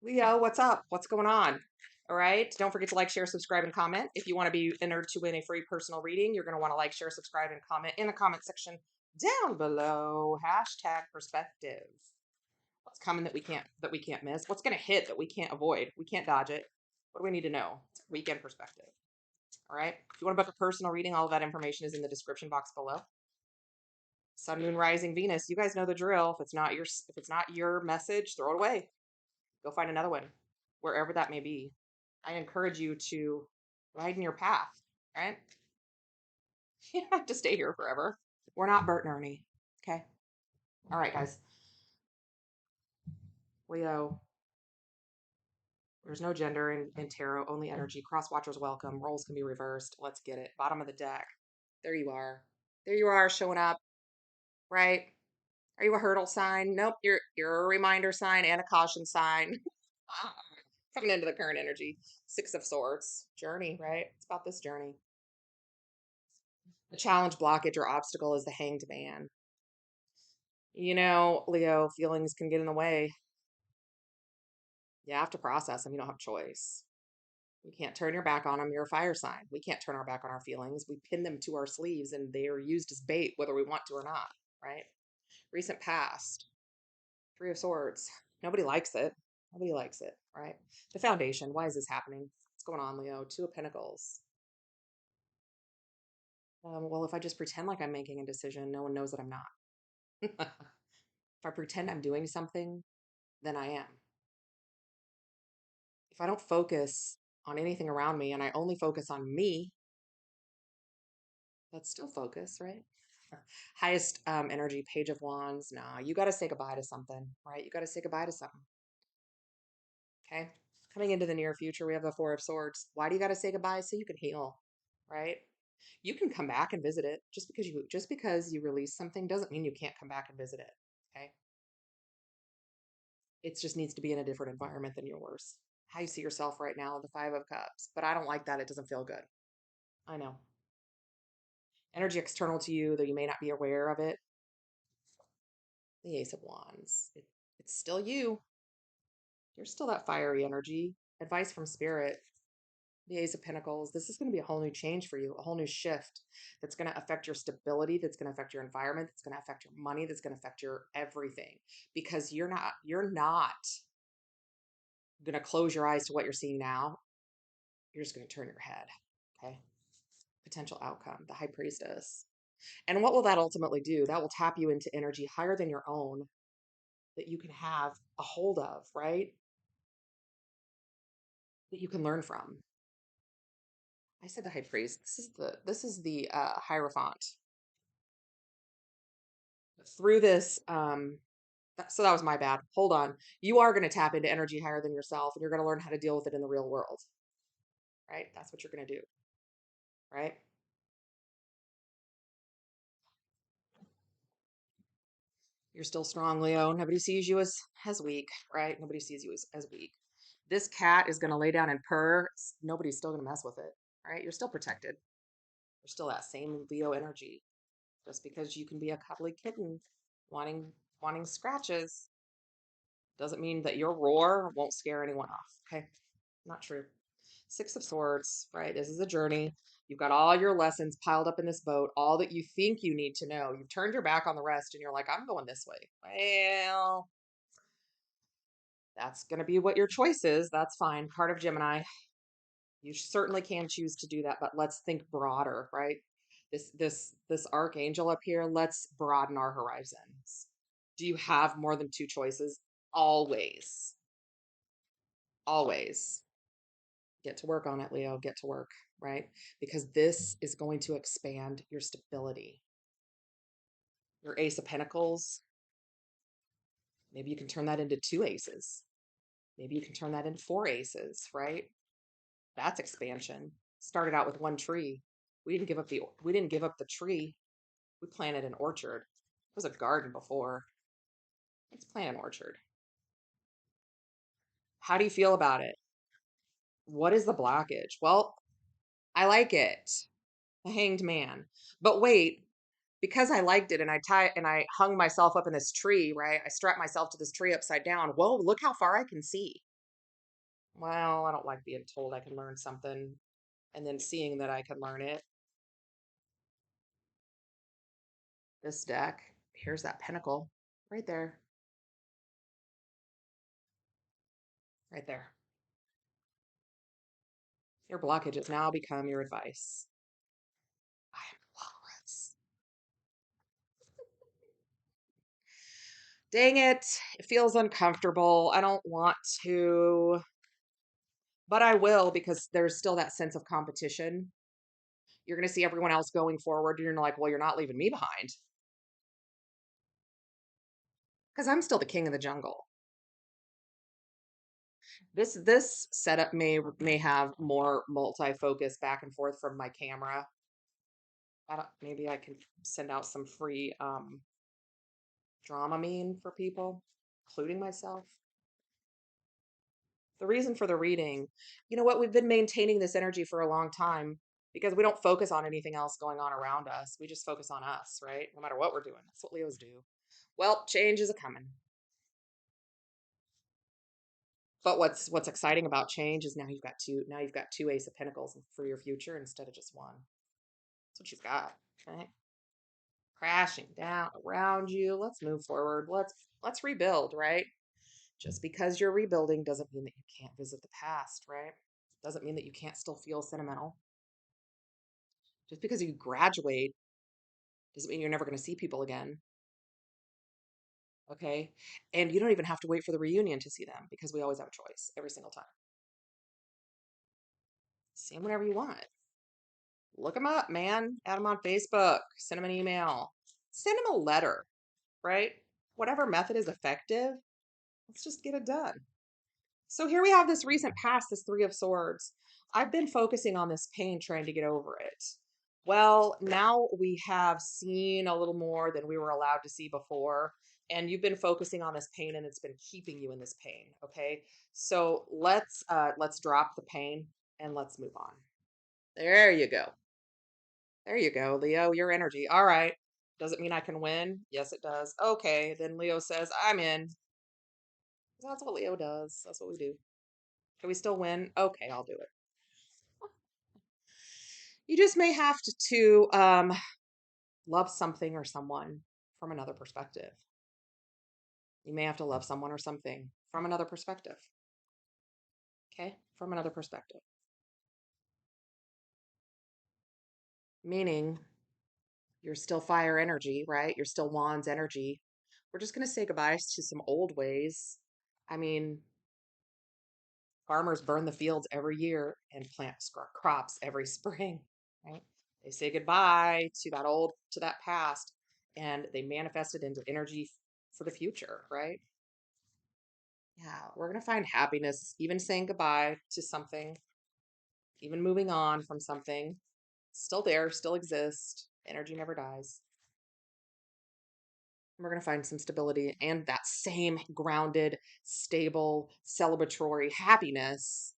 Leo, what's up? What's going on? All right. Don't forget to like, share, subscribe, and comment. If you want to be entered to win a free personal reading, you're going to want to like, share, subscribe, and comment in the comment section down below. Hashtag perspective. What's coming that we can't miss? What's going to hit that we can't avoid? We can't dodge it. What do we need to know? Weekend perspective. All right. If you want to book a personal reading, all of that information is in the description box below. Sun, Moon, Rising, Venus. You guys know the drill. If it's not your message, throw it away. Go find another one, wherever that may be. I encourage you to ride in your path, right? You don't have to stay here forever. We're not Bert and Ernie. Okay. All right, guys. Leo, there's no gender in tarot, only energy. Cross watchers welcome. Roles can be reversed. Let's get it. Bottom of the deck. There you are. There you are, showing up, right? Are you a hurdle sign? Nope. You're a reminder sign and a caution sign. Coming into the current energy. Six of Swords. Journey, right? It's about this journey. The challenge, blockage, or obstacle is the Hanged Man. You know, Leo, feelings can get in the way. You have to process them. You don't have a choice. You can't turn your back on them. You're a fire sign. We can't turn our back on our feelings. We pin them to our sleeves and they are used as bait, whether we want to or not, right? Recent past. Three of Swords. Nobody likes it. Nobody likes it, right? The foundation. Why is this happening? What's going on, Leo? Two of Pentacles. Well, if I just pretend like I'm making a decision, no one knows that I'm not. If I pretend I'm doing something, then I am. If I don't focus on anything around me and I only focus on me, that's still focus, right? Highest energy, Page of Wands. Nah, you got to say goodbye to something, right? You got to say goodbye to something. Okay. Coming into the near future, we have the Four of Swords. Why do you got to say goodbye? So you can heal, right? You can come back and visit it. Just because you release something doesn't mean you can't come back and visit it. Okay. It just needs to be in a different environment than yours. How you see yourself right now, the Five of Cups. But I don't like that. It doesn't feel good. I know. Energy external to you, though you may not be aware of it. The Ace of Wands. It's still you. You're still that fiery energy. Advice from Spirit. The Ace of Pentacles. This is going to be a whole new change for you, a whole new shift that's going to affect your stability, that's going to affect your environment, that's going to affect your money, that's going to affect your everything. Because you're not going to close your eyes to what you're seeing now. You're just going to turn your head. Okay. Potential outcome, the High Priestess. And what will that ultimately do? That will tap you into energy higher than your own that you can have a hold of, right? That you can learn from. I said the High Priest. This is the Hierophant. Through this, so that was my bad. Hold on. You are going to tap into energy higher than yourself, and you're going to learn how to deal with it in the real world, right? That's what you're going to do, right? You're still strong, Leo. Nobody sees you as weak, right? Nobody sees you as weak. This cat is going to lay down and purr. Nobody's still going to mess with it, right? You're still protected. You're still that same Leo energy. Just because you can be a cuddly kitten wanting scratches doesn't mean that your roar won't scare anyone off. Okay. Not true. Six of Swords, right? This is a journey. You've got all your lessons piled up in this boat, all that you think you need to know. You've turned your back on the rest and you're like, I'm going this way. Well, that's going to be what your choice is. That's fine. Card of Gemini. You certainly can choose to do that, but let's think broader, right? This archangel up here, let's broaden our horizons. Do you have more than two choices? Always. Always. Get to work on it, Leo. Get to work, right? Because this is going to expand your stability. Your Ace of Pentacles, maybe you can turn that into two aces. Maybe you can turn that into four aces, right? That's expansion. Started out with one tree. We didn't give up the tree. We planted an orchard. It was a garden before. Let's plant an orchard. How do you feel about it? What is the blockage? Well, I like it. The Hanged Man. But wait, because I liked it and I hung myself up in this tree, right? I strapped myself to this tree upside down. Whoa, look how far I can see. Well, I don't like being told I can learn something and then seeing that I can learn it. This deck, here's that pentacle right there, right there. Your blockage has now become your advice. I am walrus. Dang it. It feels uncomfortable. I don't want to, but I will because there's still that sense of competition. You're going to see everyone else going forward. And you're like, well, you're not leaving me behind because I'm still the king of the jungle. This setup may have more multi-focus back and forth from my camera. Maybe I can send out some free Dramamine for people, including myself. The reason for the reading, you know what? We've been maintaining this energy for a long time because we don't focus on anything else going on around us. We just focus on us, right? No matter what we're doing. That's what Leos do. Well, change is a coming. But what's exciting about change is now you've got two Ace of Pentacles for your future instead of just one. That's what you've got. Right? Crashing down around you. Let's move forward. Let's rebuild, right? Just because you're rebuilding doesn't mean that you can't visit the past, right? Doesn't mean that you can't still feel sentimental. Just because you graduate doesn't mean you're never going to see people again. Okay? And you don't even have to wait for the reunion to see them because we always have a choice every single time. See them whenever you want. Look them up, man. Add them on Facebook. Send them an email. Send them a letter, right? Whatever method is effective, let's just get it done. So here we have this recent past, this Three of Swords. I've been focusing on this pain, trying to get over it. Well, now we have seen a little more than we were allowed to see before. And you've been focusing on this pain and it's been keeping you in this pain. Okay. So let's drop the pain and let's move on. There you go. There you go, Leo, your energy. All right. Does it mean I can win? Yes, it does. Okay. Then Leo says, I'm in. That's what Leo does. That's what we do. Can we still win? Okay, I'll do it. You just may have to love something or someone from another perspective. You may have to love someone or something from another perspective. Okay? From another perspective. Meaning you're still fire energy, right? You're still Wands energy. We're just going to say goodbyes to some old ways. I mean, farmers burn the fields every year and plant crops every spring, right? They say goodbye to that past, and they manifest it into energy for the future, right? Yeah, we're going to find happiness, even saying goodbye to something, even moving on from something. Still there, still exists. Energy never dies. We're going to find some stability and that same grounded, stable, celebratory happiness.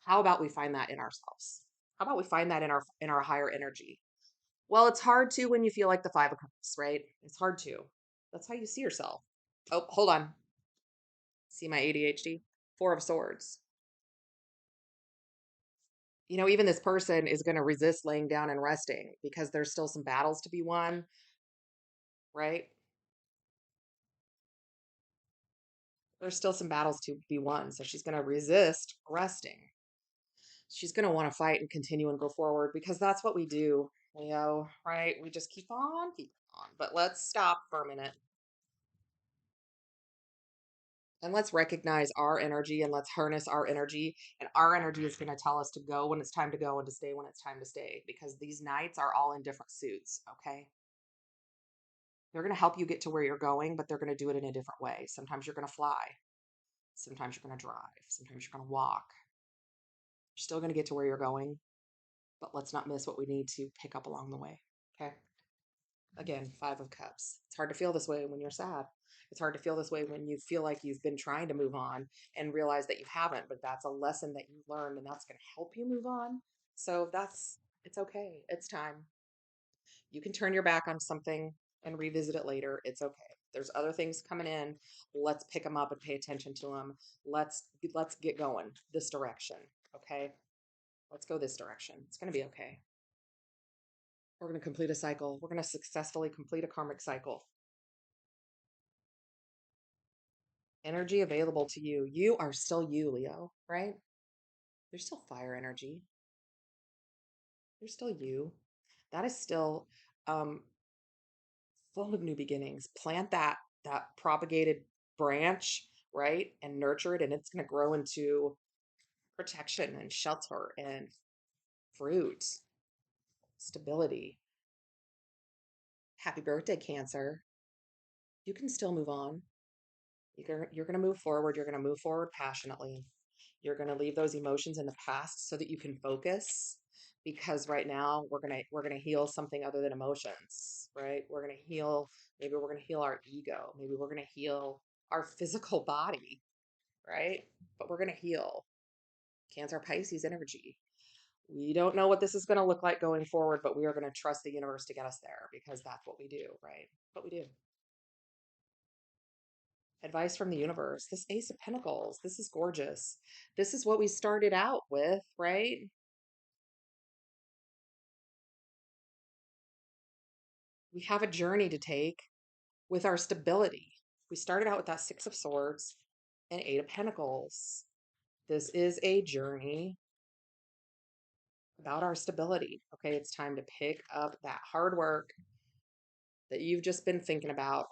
How about we find that in ourselves? How about we find that in our higher energy? Well, it's hard to when you feel like the Five of Cups, right? It's hard to. That's how you see yourself. Oh, hold on. See my ADHD? Four of Swords. You know, even this person is going to resist laying down and resting because there's still some battles to be won, right? There's still some battles to be won. So she's going to resist resting. She's going to want to fight and continue and go forward because that's what we do, Leo, right? We just keep on, keep on. But let's stop for a minute and let's recognize our energy and let's harness our energy. And our energy is going to tell us to go when it's time to go and to stay when it's time to stay because these knights are all in different suits, okay? They're going to help you get to where you're going, but they're going to do it in a different way. Sometimes you're going to fly. Sometimes you're going to drive. Sometimes you're going to walk. You're still going to get to where you're going, but let's not miss what we need to pick up along the way. Okay. Again, Five of Cups. It's hard to feel this way when you're sad. It's hard to feel this way when you feel like you've been trying to move on and realize that you haven't, but that's a lesson that you learned and that's going to help you move on. So it's okay. It's time. You can turn your back on something and revisit it later. It's okay. There's other things coming in. Let's pick them up and pay attention to them. Let's get going this direction. Okay. Let's go this direction. It's going to be okay. We're going to complete a cycle. We're going to successfully complete a karmic cycle. Energy available to you. You are still you, Leo, right? You're still fire energy. You're still you. That is still full of new beginnings. Plant that propagated branch, right? And nurture it, and it's going to grow into protection and shelter and fruit, stability. Happy birthday, Cancer. You can still move on. You're going to move forward. You're going to move forward passionately. You're going to leave those emotions in the past so that you can focus, because right now we're going to heal something other than emotions, right? We're going to heal, maybe we're going to heal our ego. Maybe we're going to heal our physical body, right? But we're going to heal Cancer, Pisces energy. We don't know what this is going to look like going forward, but we are going to trust the universe to get us there, because that's what we do, right? What we do. Advice from the universe. This Ace of Pentacles. This is gorgeous. This is what we started out with, right? We have a journey to take with our stability. We started out with that Six of Swords and Eight of Pentacles. This is a journey about our stability. Okay, it's time to pick up that hard work that you've just been thinking about.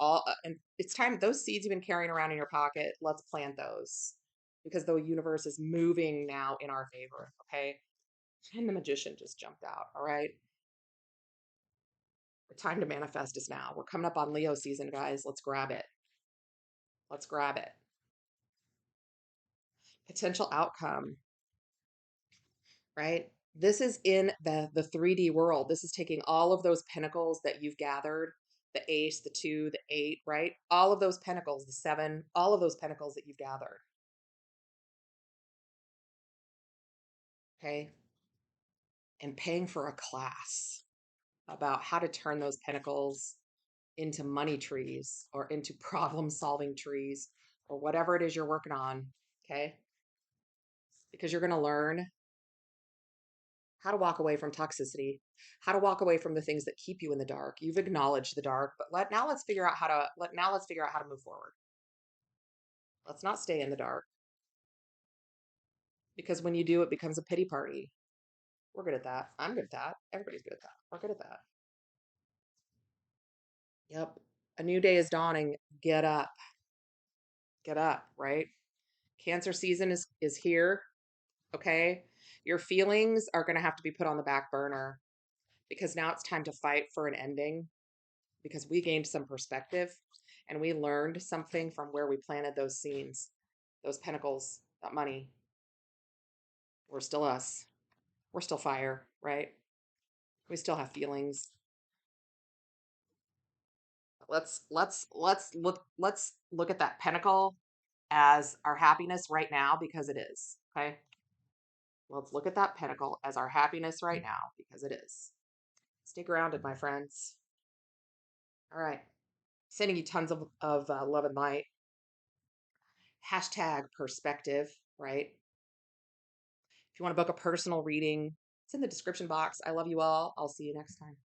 And it's time, those seeds you've been carrying around in your pocket, let's plant those, because the universe is moving now in our favor. Okay, and the Magician just jumped out. All right, the time to manifest is now. We're coming up on Leo season, guys. Let's grab it. Let's grab it. Potential outcome, right? This is in the 3D world. This is taking all of those pentacles that you've gathered, the ace, the 2, the 8, right? All of those pentacles, the 7, all of those pentacles that you've gathered. Okay? And paying for a class about how to turn those pentacles into money trees or into problem solving trees or whatever it is you're working on. Okay? Because you're going to learn how to walk away from toxicity, how to walk away from the things that keep you in the dark. You've acknowledged the dark, but now let's figure out how to move forward. Let's not stay in the dark, because when you do, it becomes a pity party. We're good at that. I'm good at that. Everybody's good at that. We're good at that. Yep. A new day is dawning. Get up. Get up, right? Cancer season is here, okay? Your feelings are going to have to be put on the back burner, because now it's time to fight for an ending, because we gained some perspective and we learned something from where we planted those seeds, those pentacles, that money. We're still us. We're still fire, right? We still have feelings. Let's look at that pentacle as our happiness right now, because it is. Okay? Let's look at that pentacle as our happiness right now, because it is. Stay grounded, my friends. All right. Sending you tons of love and light. Hashtag perspective, right? If you want to book a personal reading, it's in the description box. I love you all. I'll see you next time.